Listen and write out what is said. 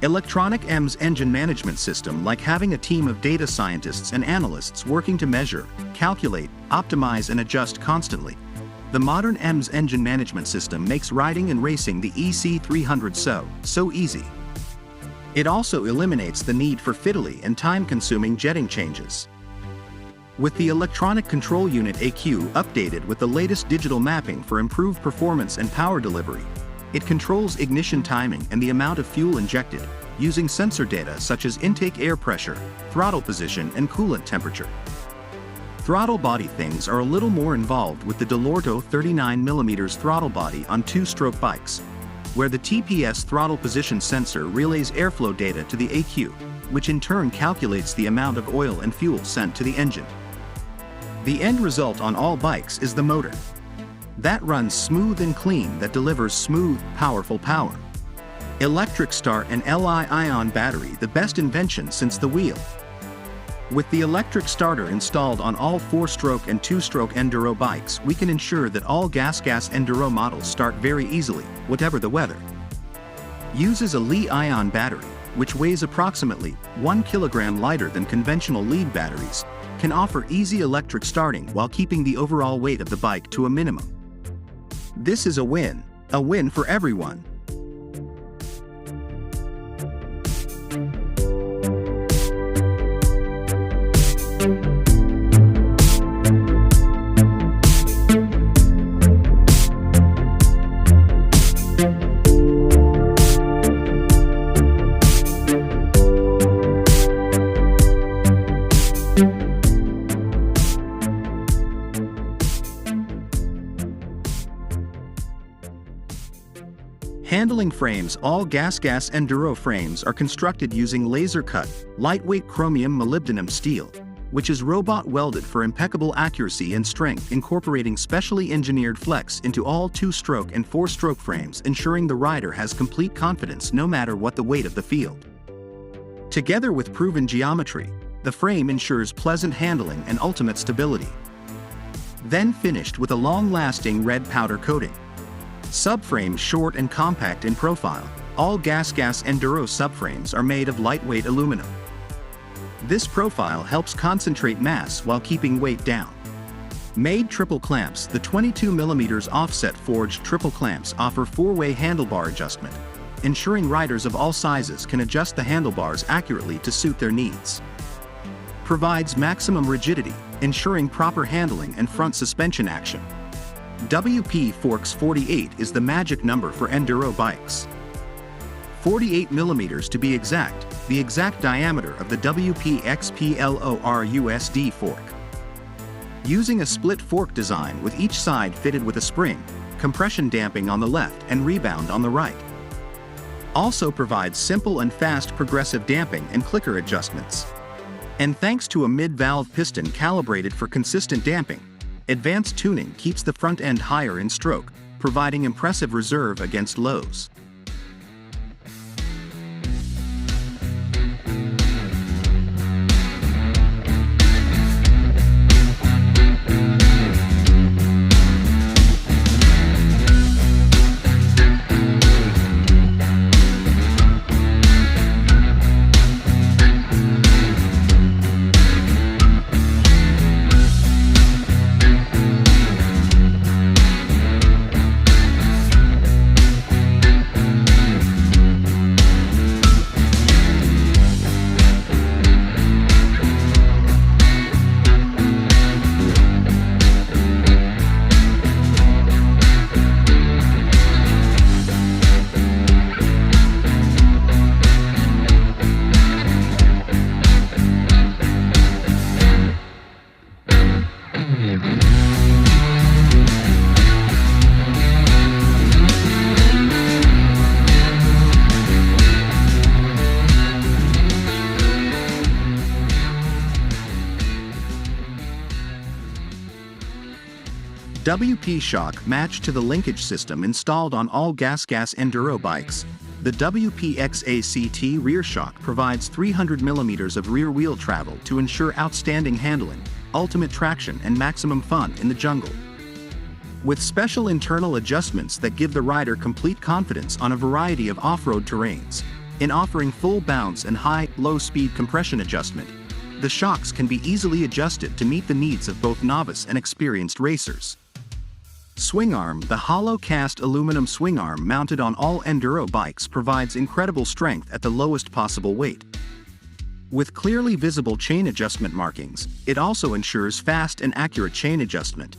Electronic M's engine management system like having a team of data scientists and analysts working to measure, calculate, optimize and adjust constantly. The modern M's engine management system makes riding and racing the EC300 so easy. It also eliminates the need for fiddly and time-consuming jetting changes. With the electronic control unit ECU updated with the latest digital mapping for improved performance and power delivery, it controls ignition timing and the amount of fuel injected, using sensor data such as intake air pressure, throttle position and coolant temperature. Throttle body things are a little more involved with the Dell'Orto 39mm throttle body on two-stroke bikes, where the TPS throttle position sensor relays airflow data to the ECU, which in turn calculates the amount of oil and fuel sent to the engine. The end result on all bikes is the motor. That runs smooth and clean, that delivers smooth, powerful power. Electric start and Li-ion battery, the best invention since the wheel. With the electric starter installed on all 4-stroke and 2-stroke enduro bikes, we can ensure that all gas enduro models start very easily, whatever the weather. Uses a Li-ion battery, which weighs approximately 1 kilogram lighter than conventional lead batteries, can offer easy electric starting while keeping the overall weight of the bike to a minimum. This is a win for everyone. Handling frames. All gas enduro frames are constructed using laser-cut, lightweight chromium molybdenum steel, which is robot welded for impeccable accuracy and strength, incorporating specially engineered flex into all 2-stroke and 4-stroke frames, ensuring the rider has complete confidence no matter what the weight of the field. Together with proven geometry, the frame ensures pleasant handling and ultimate stability. Then finished with a long-lasting red powder coating. Subframe short and compact in profile. All gas enduro subframes are made of lightweight aluminum. This profile helps concentrate mass while keeping weight down. Made triple clamps. The 22mm offset forged triple clamps offer 4-way handlebar adjustment, ensuring riders of all sizes can adjust the handlebars accurately to suit their needs. Provides maximum rigidity, ensuring proper handling and front suspension action. WP Forks 48 is the magic number for enduro bikes. 48mm to be exact, the exact diameter of the WP XPLORUSD fork. Using a split fork design with each side fitted with a spring, compression damping on the left and rebound on the right. Also provides simple and fast progressive damping and clicker adjustments. And thanks to a mid-valve piston calibrated for consistent damping, advanced tuning keeps the front end higher in stroke, providing impressive reserve against lows. WP shock matched to the linkage system installed on all gas enduro bikes. The WP XACT rear shock provides 300mm of rear wheel travel to ensure outstanding handling, ultimate traction and maximum fun in the jungle. With special internal adjustments that give the rider complete confidence on a variety of off-road terrains. in offering full bounce and high-low speed compression adjustment. The shocks can be easily adjusted to meet the needs of both novice and experienced racers. Swing arm. The hollow cast aluminum swing arm mounted on all enduro bikes provides incredible strength at the lowest possible weight. With clearly visible chain adjustment markings, it also ensures fast and accurate chain adjustment,